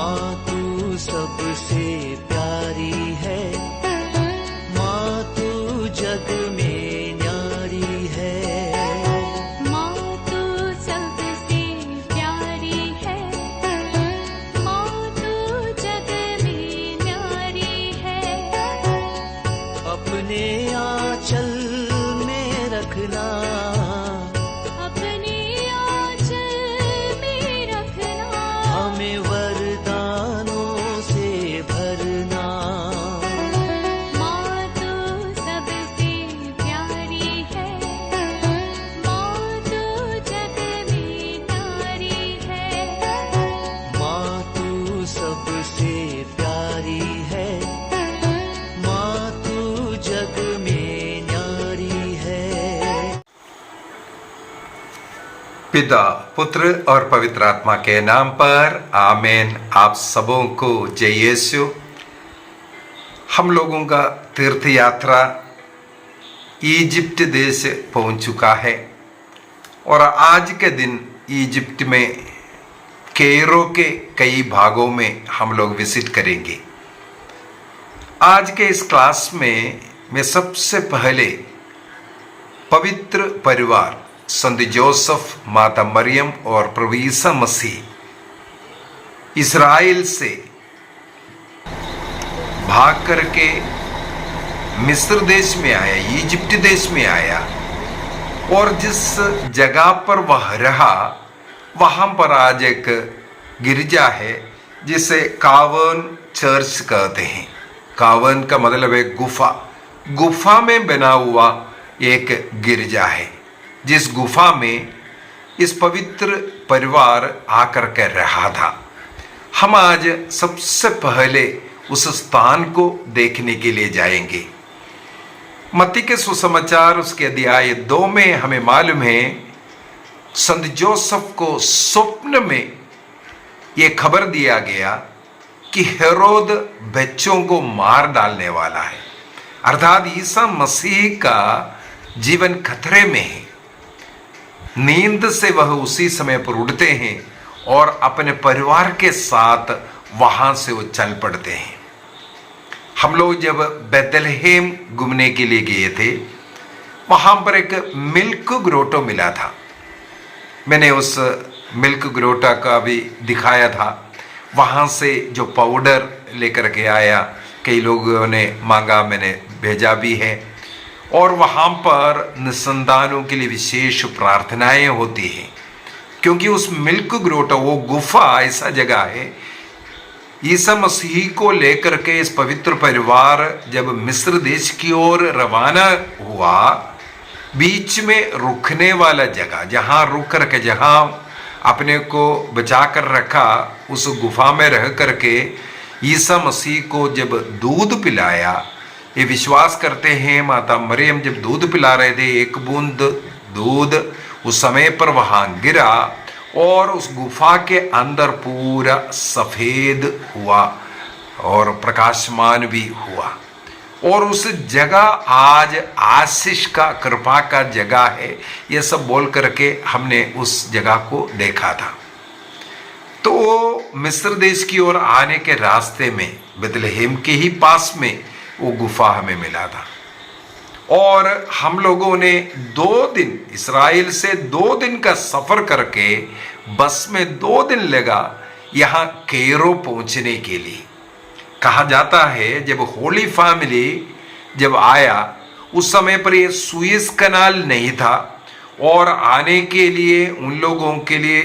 माँ तू सबसे प्यारी है, माँ तू जग में न्यारी है। माँ तू सबसे प्यारी है, माँ तू जग में न्यारी है। अपने आंचल में रखना, अपने आंचल में रखना। हमें वरदानों से भरना। माँ तू सबसे प्यारी है, माँ तू जग में न्यारी है। माँ तू सबसे प्यारी है, माँ तू जग में न्यारी है। पिता, पुत्र और पवित्र आत्मा के नाम पर आमीन। आप सबों को जय यीशु। हम लोगों का तीर्थ यात्रा इजिप्ट देश पहुंच चुका है और आज के दिन इजिप्ट में कैरो के कई भागों में हम लोग विजिट करेंगे। आज के इस क्लास में मैं सबसे पहले पवित्र परिवार संत जोसेफ, माता मरियम और प्रभु ईसा मसीह इस्राएल से भाग करके मिस्र देश में आया, इजिप्ट देश में आया और जिस जगह पर वह रहा वहां पर आज एक गिरजा है जिसे कावन चर्च कहते हैं। कावन का मतलब है गुफा। गुफा में बना हुआ एक गिरजा है जिस गुफा में इस पवित्र परिवार आकर के रहा था। हम आज सबसे पहले उस स्थान को देखने के लिए जाएंगे। मत्ती के सुसमाचार उसके अध्याय 2 में हमें मालूम है संत जोसेफ को स्वप्न में यह खबर दिया गया कि हेरोद बच्चों को मार डालने वाला है, अर्थात ईसा मसीह का जीवन खतरे में है। नींद से वह उसी समय पर उठते हैं और अपने परिवार के साथ वहां से वो चल पड़ते हैं। हम लोग जब बेथलेहेम घूमने के लिए गए थे वहां पर एक मिल्क ग्रोटो मिला था। मैंने उस मिल्क ग्रोटा का भी दिखाया था। वहां से जो पाउडर लेकर के आया, कई लोगों ने मांगा, मैंने भेजा भी है। और वहां पर निसंतानों के लिए विशेष प्रार्थनाएं होती हैं, क्योंकि उस मिल्क ग्रोटा, वो गुफा ऐसा जगह है, ईसा मसीह को लेकर के इस पवित्र परिवार जब मिस्र देश की ओर रवाना हुआ, बीच में रुकने वाला जगह, जहां रुक करके, जहां अपने को बचा कर रखा, उस गुफा में रह करके ईसा मसीह को जब दूध पिलाया। ये विश्वास करते हैं माता मरियम जब दूध पिला रहे थे, एक बूंद दूध उस समय पर वहां गिरा और उस गुफा के अंदर पूरा सफेद हुआ और प्रकाशमान भी हुआ। और उस जगह आज आशीष का, कृपा का जगह है, यह सब बोल करके हमने उस जगह को देखा था। तो मिस्र देश की ओर आने के रास्ते में बेथलेहेम के ही पास में वो गुफा हमें मिला था। और हम लोगों ने 2 दिन, इस्राएल से 2 दिन का सफर करके बस में 2 दिन लगा यहाँ कैरो पहुंचने के लिए। कहा जाता है जब होली फैमिली जब आया उस समय पर ये सुएज कनाल नहीं था और आने के लिए उन लोगों के लिए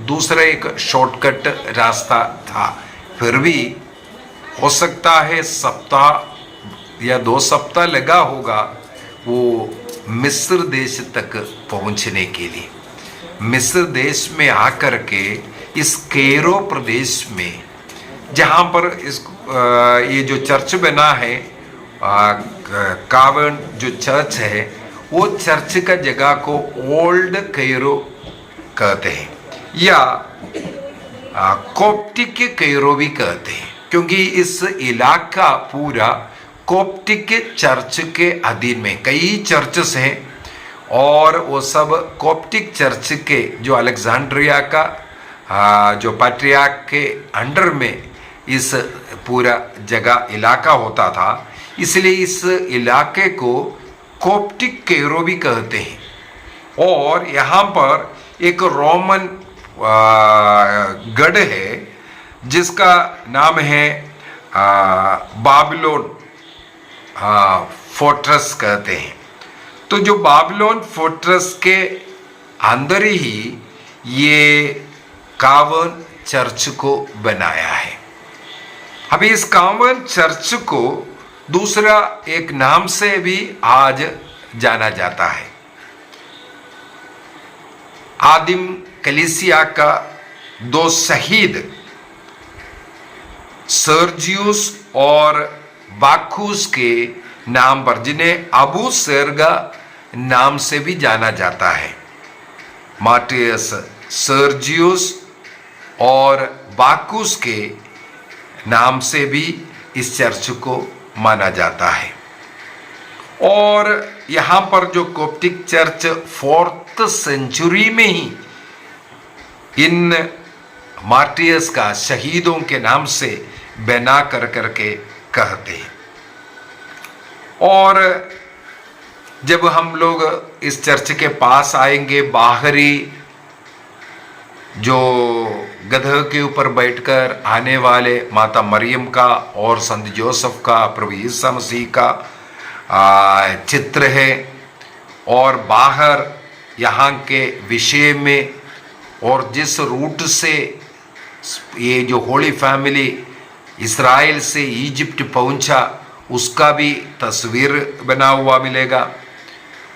दूसरा एक शॉर्टकट रास्ता था। फिर भी हो सकता है सप्ताह या 2 सप्ताह लगा होगा वो मिस्र देश तक पहुंचने के लिए। मिस्र देश में आकर के इस कैरो प्रदेश में जहां पर ये जो चर्च बना है, कावन जो चर्च है, वो चर्च का जगह को ओल्ड कैरो कहते हैं या कोप्टिक कैरो भी कहते हैं, क्योंकि इस इलाका पूरा कोप्टिक चर्च के अधीन में कई चर्चेस हैं और वो सब कोप्टिक चर्च के जो अलेक्जेंड्रिया का जो पैट्रियार्क के अंडर में इस पूरा जगह इलाका होता था, इसलिए इस इलाके को कोप्टिक कैरो भी कहते हैं। और यहाँ पर एक रोमन गढ़ है जिसका नाम है बाबिलोन फोर्ट्रेस कहते हैं। तो जो बाबिलोन फोर्ट्रेस के अंदर ही ये कावन चर्च को बनाया है। अभी इस कावन चर्च को दूसरा एक नाम से भी आज जाना जाता है। आदिम कलीसिया का दो शहीद सर्जियस और बाखुस के नाम पर, जिन्हें अबू सेरगा नाम से भी जाना जाता है, मार्टियस सर्जियस और बाकुस के नाम से भी इस चर्च को माना जाता है। और यहाँ पर जो कोप्टिक चर्च 4th सेंचुरी में ही इन मार्टियस का, शहीदों के नाम से बना कर करके कहते हैं। और जब हम लोग इस चर्च के पास आएंगे, बाहरी जो गधे के ऊपर बैठकर आने वाले माता मरियम का और संत जोसेफ का, प्रभु यीशु मसीह का चित्र है। और बाहर यहाँ के विषय में और जिस रूट से ये जो होली फैमिली इस्राएल से इजिप्ट पहुंचा, उसका भी तस्वीर बना हुआ मिलेगा।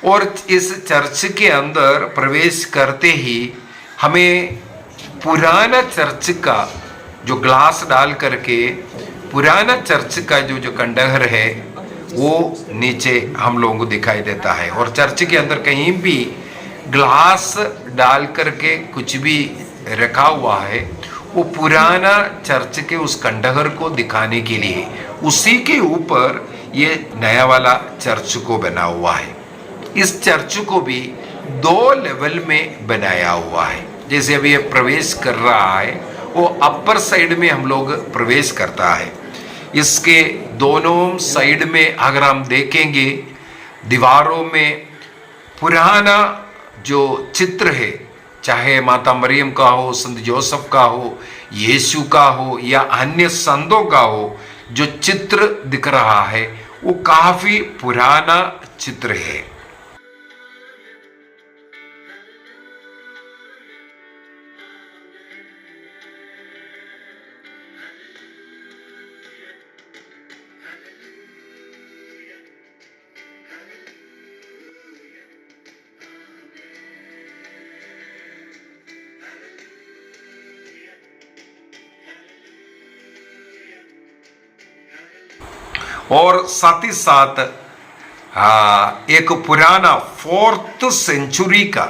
और इस चर्च के अंदर प्रवेश करते ही हमें पुराना चर्च का जो ग्लास डाल करके पुराना चर्च का जो खंडहर है वो नीचे हम लोगों को दिखाई देता है। और चर्च के अंदर कहीं भी ग्लास डाल करके कुछ भी रखा हुआ है, वो पुराना चर्च के उस खंडहर को दिखाने के लिए उसी के ऊपर ये नया वाला चर्च को बना हुआ है। इस चर्च को भी 2 लेवल में बनाया हुआ है। जैसे अभी ये प्रवेश कर रहा है, वो अपर साइड में हम लोग प्रवेश करता है। इसके दोनों साइड में अगर हम देखेंगे, दीवारों में पुराना जो चित्र है, चाहे माता मरियम का हो, संत जोसेफ का हो, यीशु का हो या अन्य संतों का हो, जो चित्र दिख रहा है वो काफी पुराना चित्र है। और साथ ही साथ एक पुराना 4th सेंचुरी का,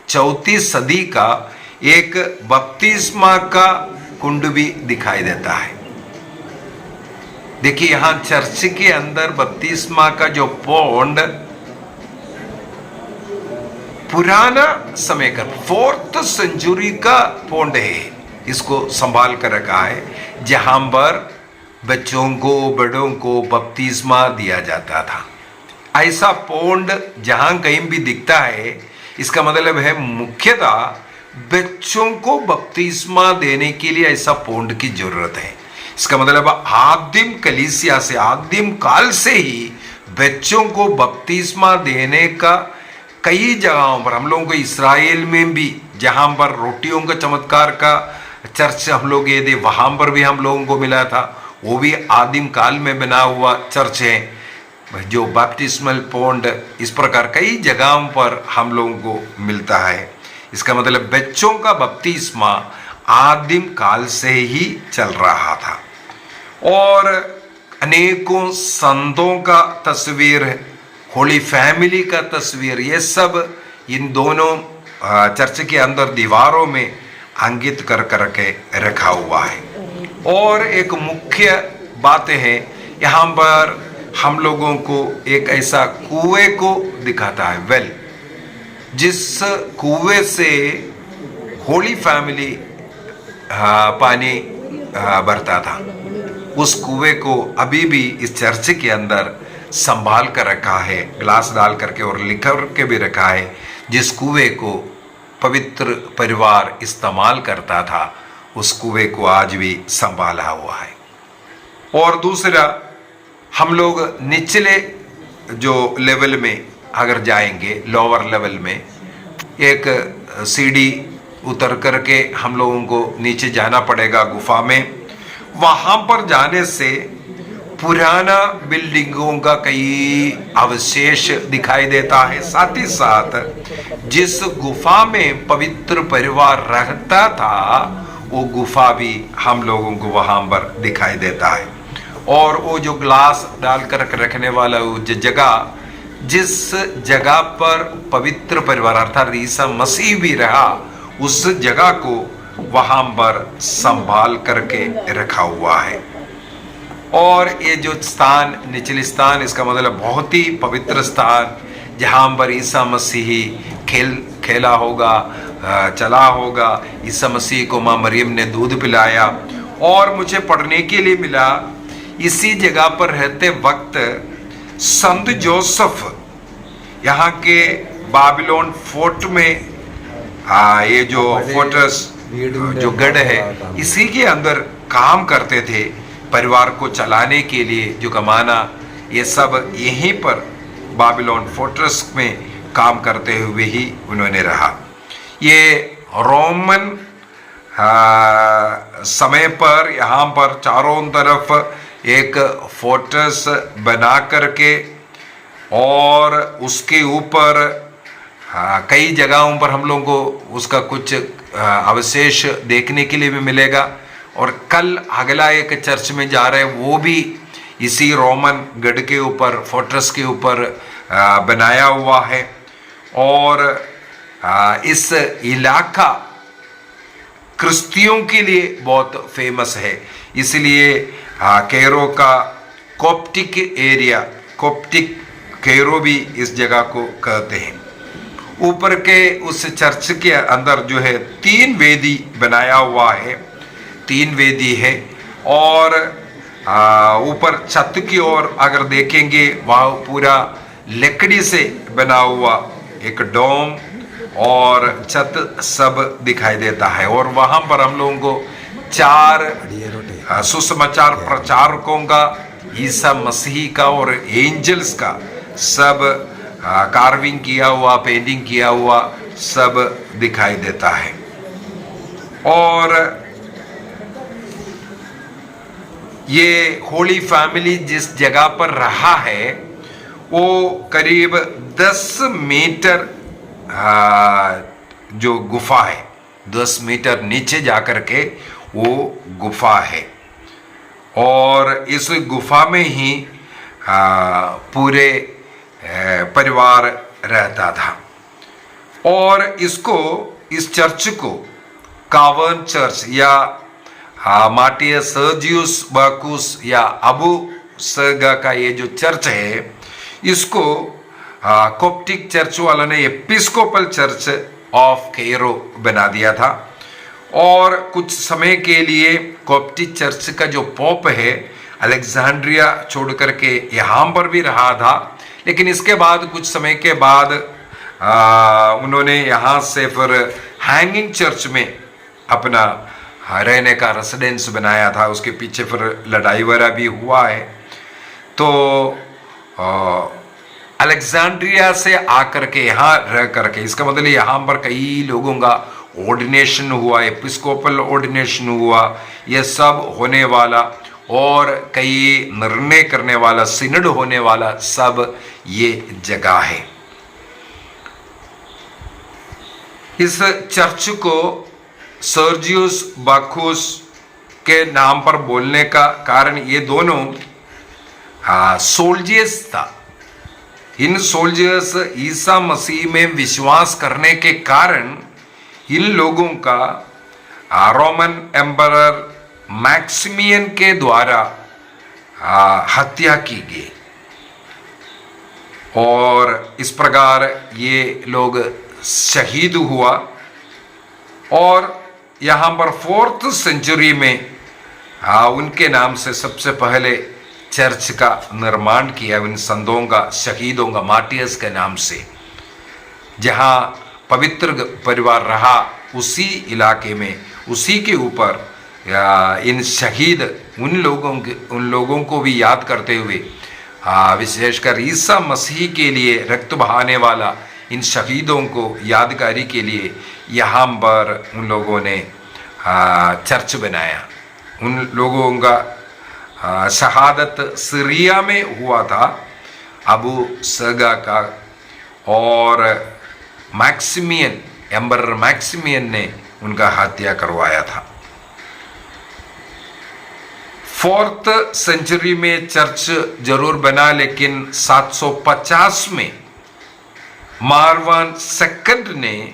4वीं सदी का एक बपतिस्मा का कुंड भी दिखाई देता है। देखिए यहाँ चर्च के अंदर बपतिस्मा का जो पौंड पुराना समय का 4th सेंचुरी का पौंड है, इसको संभाल कर रखा है, जहां पर बच्चों को, बड़ों को बपतिस्मा दिया जाता था। ऐसा पौंड जहां कहीं भी दिखता है, इसका मतलब है मुख्यतः बच्चों को बपतिस्मा देने के लिए ऐसा पौंड की जरूरत है। इसका मतलब आदिम कलीसिया से, आदिम काल से ही बच्चों को बपतिस्मा देने का कई जगहों पर, हम लोगों को इसराइल में भी जहां पर रोटियों का चमत्कार का चर्च हम लोग ये थे, वहां पर भी हम लोगों को मिला था। वो भी आदिम काल में बना हुआ चर्च है जो बैप्टिस्मल पौंड इस प्रकार कई जगहों पर हम लोगों को मिलता है। इसका मतलब बच्चों का बपतिस्मा आदिम काल से ही चल रहा था। और अनेकों संतों का तस्वीर, होली फैमिली का तस्वीर, ये सब इन दोनों चर्च के अंदर दीवारों में अंकित कर करके रखा हुआ है। और एक मुख्य बात है, यहाँ पर हम लोगों को एक ऐसा कुएं को दिखाता है, वेल, जिस कुएं से होली फैमिली पानी भरता था। उस कुएं को अभी भी इस चर्च के अंदर संभाल कर रखा है, ग्लास डाल करके और लिख के भी रखा है, जिस कुएं को पवित्र परिवार इस्तेमाल करता था, उस कुएं को आज भी संभाला हुआ है। और दूसरा, हम लोग निचले जो लेवल में अगर जाएंगे, लोअर लेवल में एक सीढ़ी उतर करके हम लोगों को नीचे जाना पड़ेगा गुफा में। वहां पर जाने से पुराना बिल्डिंगों का कई अवशेष दिखाई देता है। साथ ही साथ जिस गुफा में पवित्र परिवार रहता था, वो गुफा भी हम लोगों को वहां पर दिखाई देता है। और वो जो ग्लास डालकर रखने वाला वो जो जगह, जिस जगह पर पवित्र परिवार अर्थात ईसा मसीह भी रहा, उस जगह को वहां पर संभाल करके रखा हुआ है। और ये जो स्थान, निचली स्थान, इसका मतलब बहुत ही पवित्र स्थान, जहां पर ईसा मसीह खेला होगा, चला होगा। ईसा मसीह को मां मरियम ने दूध पिलाया। और मुझे पढ़ने के लिए मिला, इसी जगह पर रहते वक्त संत जोसेफ यहाँ के बाबिलोन फोर्ट में, ये जो फोर्ट्रेस जो गढ़ है, इसी के अंदर काम करते थे। परिवार को चलाने के लिए जो कमाना, ये सब यहीं पर बाबिलोन फोर्ट्रेस में काम करते हुए ही उन्होंने रहा। ये रोमन समय पर यहाँ पर चारों तरफ एक फोर्ट्रेस बना करके, और उसके ऊपर कई जगहों पर हम लोगों को उसका कुछ अवशेष देखने के लिए भी मिलेगा। और कल अगला एक चर्च में जा रहे हैं, वो भी इसी रोमन गढ़ के ऊपर, फोर्ट्रेस के ऊपर बनाया हुआ है। और इस इलाका क्रिश्तियों के लिए बहुत फेमस है, इसलिए कैरो का कोप्टिक एरिया, कोप्टिक कैरो भी इस जगह को कहते हैं। ऊपर के उस चर्च के अंदर जो है 3 वेदी बनाया हुआ है, 3 वेदी है। और ऊपर छत की ओर अगर देखेंगे, वह पूरा लकड़ी से बना हुआ एक डोम और छत सब दिखाई देता है। और वहां पर हम लोगों को 4 सुसमाचार प्रचारकों का, ईसा मसीह का और एंजल्स का सब कार्विंग किया हुआ, पेंटिंग किया हुआ सब दिखाई देता है। और ये होली फैमिली जिस जगह पर रहा है, वो करीब 10 मीटर जो गुफा है, 10 मीटर नीचे जाकर के वो गुफा है। और इस गुफा में ही पूरे परिवार रहता था। और इसको, इस चर्च को कावर्न चर्च या मार्टियस सर्जियस बाकुस या अबू सर्गा का ये जो चर्च है, इसको कोप्टिक चर्च वालों ने एपिस्कोपल चर्च ऑफ कैरो बना दिया था। और कुछ समय के लिए कोप्टिक चर्च का जो पोप है, अलेक्जेंड्रिया छोड़ करके यहाँ पर भी रहा था। लेकिन इसके बाद कुछ समय के बाद उन्होंने यहाँ से फिर हैंगिंग चर्च में अपना रहने का रेसिडेंस बनाया था। उसके पीछे फिर लड़ाई वगैरह भी हुआ है। तो अलेक्जेंड्रिया से आकर के यहाँ रह करके, इसका मतलब यहाँ पर कई लोगों का ऑर्डिनेशन हुआ, एपिस्कोपल ऑर्डिनेशन हुआ, यह सब होने वाला, और कई निर्णय करने वाला, सिनड होने वाला, सब ये जगह है। इस चर्च को सर्जियस बाकुस के नाम पर बोलने का कारण ये दोनों सोल्जर्स था। इन सोल्जर्स ईसा मसीह में विश्वास करने के कारण इन लोगों का रोमन एम्परर मैक्सिमियन के द्वारा हत्या की गई। और इस प्रकार ये लोग शहीद हुआ। और यहाँ पर 4th सेंचुरी में उनके नाम से सबसे पहले चर्च का निर्माण किया, उन संतों का, शहीदों का, मार्टियर्स के नाम से। जहाँ पवित्र परिवार रहा उसी इलाके में, उसी के ऊपर इन शहीद उन लोगों को भी याद करते हुए, विशेषकर ईसा मसीह के लिए रक्त बहाने वाला इन शहीदों को यादगारी के लिए यहाँ पर उन लोगों ने चर्च बनाया। उन लोगों का शहादत सीरिया में हुआ था, अबू सगा का, और मैक्सिमियन, एम्परर मैक्सिमियन ने उनका हत्या करवाया था। 4th सेंचुरी में चर्च जरूर बना, लेकिन 750 में मारवान सेकंड ने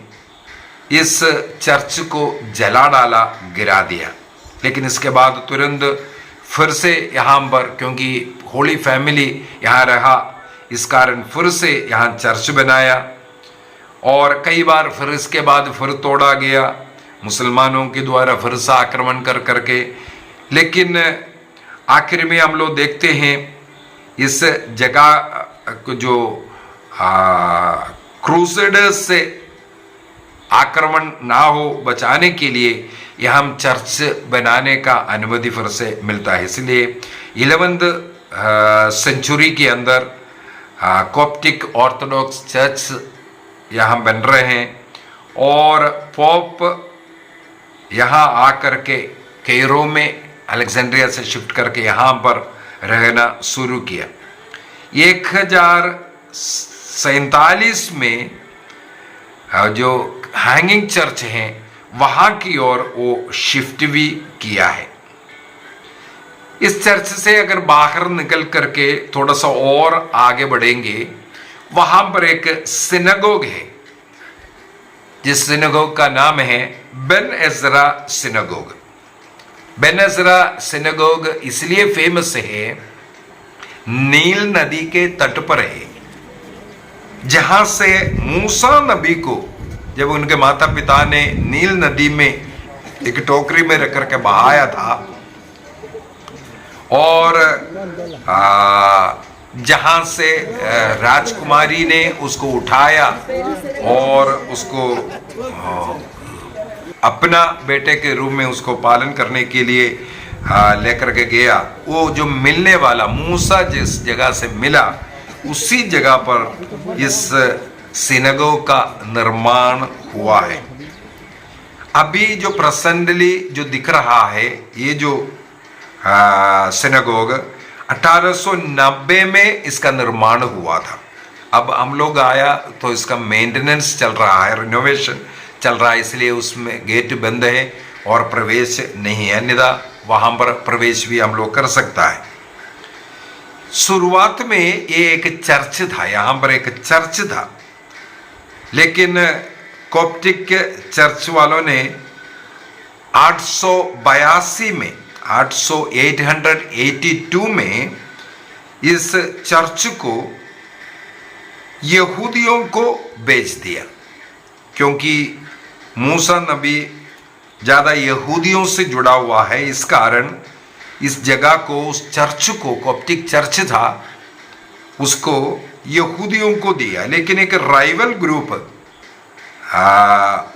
इस चर्च को जला डाला, गिरा दिया। लेकिन इसके बाद तुरंत फिर से यहाँ पर, क्योंकि होली फैमिली यहाँ रहा, इस कारण फिर से यहाँ चर्च बनाया, और कई बार फिर इसके बाद फिर तोड़ा गया मुसलमानों के द्वारा, फिर से आक्रमण कर करके। लेकिन आखिर में हम लोग देखते हैं इस जगह को जो क्रूसेडर्स से आक्रमण ना हो, बचाने के लिए यह हम चर्च बनाने का अनुमति फिर से मिलता है। इसलिए 11th सेंचुरी के अंदर कॉप्टिक ऑर्थोडॉक्स चर्च यहाँ बन रहे हैं, और पोप यहाँ आकर के कैरो में अलेक्जेंड्रिया से शिफ्ट करके यहाँ पर रहना शुरू किया। 1047 में जो हैंगिंग चर्च हैं वहाँ की ओर वो शिफ्ट भी किया है। इस चर्च से अगर बाहर निकल करके थोड़ा सा और आगे बढ़ेंगे, वहाँ पर एक सिनेगोग है, जिस सिनेगोग का नाम है Ben Ezra synagogue. Ben Ezra synagogue इसलिए फेमस है, नील नदी के तट पर है, जहां से मूसा नबी को जब उनके माता पिता ने नील नदी में एक टोकरी में रख करके बहाया था, और जहां से राजकुमारी ने उसको उठाया और उसको अपना बेटे के रूप में उसको पालन करने के लिए लेकर के गया, वो जो मिलने वाला मूसा जिस जगह से मिला, उसी जगह पर इस सिनेगोग का निर्माण हुआ है। अभी जो प्रेजेंटली जो दिख रहा है, ये जो सिनेगोग 1890 में इसका निर्माण हुआ था। अब हम लोग आया तो इसका मेंटेनेंस चल रहा है, रिनोवेशन चल रहा है, इसलिए उसमें गेट बंद है और प्रवेश नहीं है, अन्यथा वहां पर प्रवेश भी हम लोग कर सकता है। शुरुआत में ये एक चर्च था, यहाँ पर एक चर्च था, लेकिन कॉप्टिक चर्च वालों ने 882 में 882 में इस चर्च को यहूदियों को बेच दिया, क्योंकि मूसा नबी ज़्यादा यहूदियों से जुड़ा हुआ है। इस कारण इस जगह को, उस चर्च को, कॉप्टिक चर्च था, उसको यहूदियों को दिया, लेकिन एक राइवल ग्रुप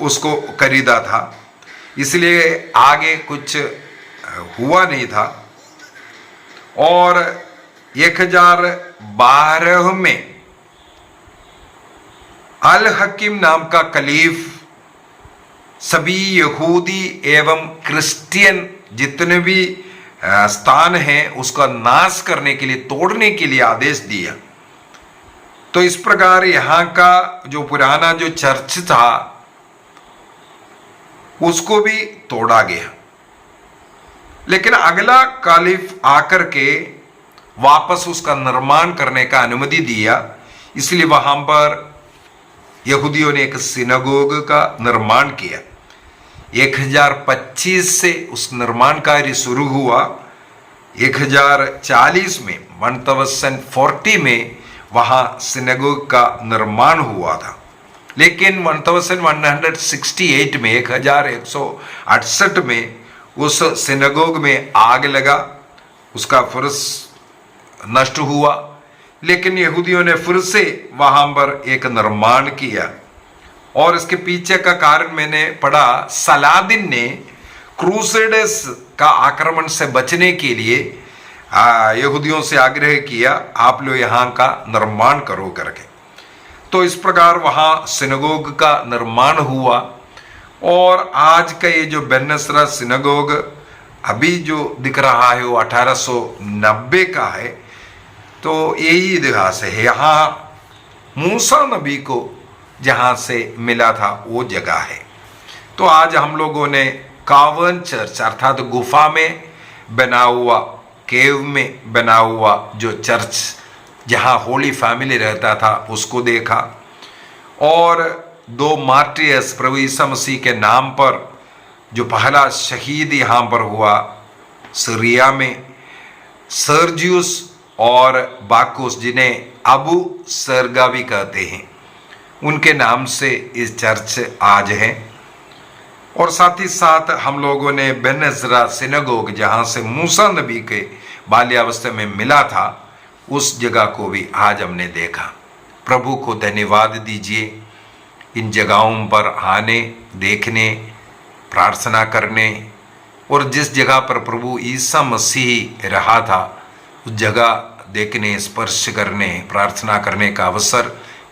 उसको खरीदा था, इसलिए आगे कुछ हुआ नहीं था। और 1012 में अल हकीम नाम का कलीफ सभी यहूदी एवं क्रिश्चियन जितने भी स्थान हैं उसका नाश करने के लिए, तोड़ने के लिए आदेश दिया। तो इस प्रकार यहाँ का जो पुराना जो चर्च था उसको भी तोड़ा गया, लेकिन अगला कालिफ आकर के वापस उसका निर्माण करने का अनुमति दिया। इसलिए वहां पर यहूदियों ने एक सिनेगोग का निर्माण किया। 1025 से उस निर्माण कार्य शुरू हुआ। 1040 में 1040 में वहां सिनेगोग का निर्माण हुआ था, लेकिन 1168 में 1168 में उस सिनेगोग में आग लगा, उसका फुर्स नष्ट हुआ। लेकिन यहूदियों ने फिर से वहां पर एक निर्माण किया, और इसके पीछे का कारण मैंने पढ़ा, सलादिन ने क्रूसेडर्स का आक्रमण से बचने के लिए यहूदियों से आग्रह किया, आप लोग यहाँ का निर्माण करो करके। तो इस प्रकार वहाँ सिनेगोग का निर्माण हुआ, और आज का ये जो बेन नसरा सिनेगोग अभी जो दिख रहा है वो 1890 का है। तो यही इतिहास है, यहाँ मूसा नबी को जहाँ से मिला था वो जगह है। तो आज हम लोगों ने कावन चर्च अर्थात गुफा में बना हुआ, केव में बना हुआ जो चर्च जहाँ होली फैमिली रहता था उसको देखा, और 2 मार्टियर्स प्रभु ईसा मसीह के नाम पर जो पहला शहीद यहाँ पर हुआ सीरिया में, सर्जियस और बाकुस, जिन्हें अबू सरगा भी कहते हैं, उनके नाम से इस चर्च आज है। और साथ ही साथ हम लोगों ने बेन नसरा सिनेगोग जहाँ से मूसा नबी के बाल्यावस्था में मिला था उस जगह को भी आज हमने देखा। प्रभु को धन्यवाद दीजिए इन जगहों पर आने, देखने, प्रार्थना करने, और जिस जगह पर प्रभु ईसा मसीह रहा था उस जगह देखने, स्पर्श करने, प्रार्थना करने का अवसर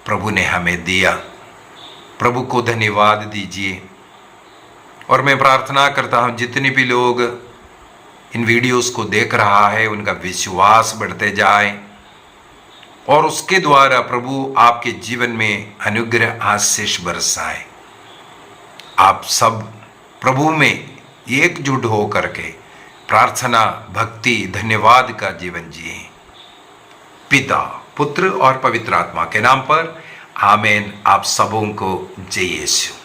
प्रभु ने हमें दिया। प्रभु को धन्यवाद दीजिए। और मैं प्रार्थना करता हूँ जितने भी लोग इन वीडियोस को देख रहा है उनका विश्वास बढ़ते जाए, और उसके द्वारा प्रभु आपके जीवन में अनुग्रह आशीष बरसाए। आप सब प्रभु में एकजुट हो करके प्रार्थना, भक्ति, धन्यवाद का जीवन जिए। पिता, पुत्र और पवित्र आत्मा के नाम पर आमीन। आप सबों को जय यीशु।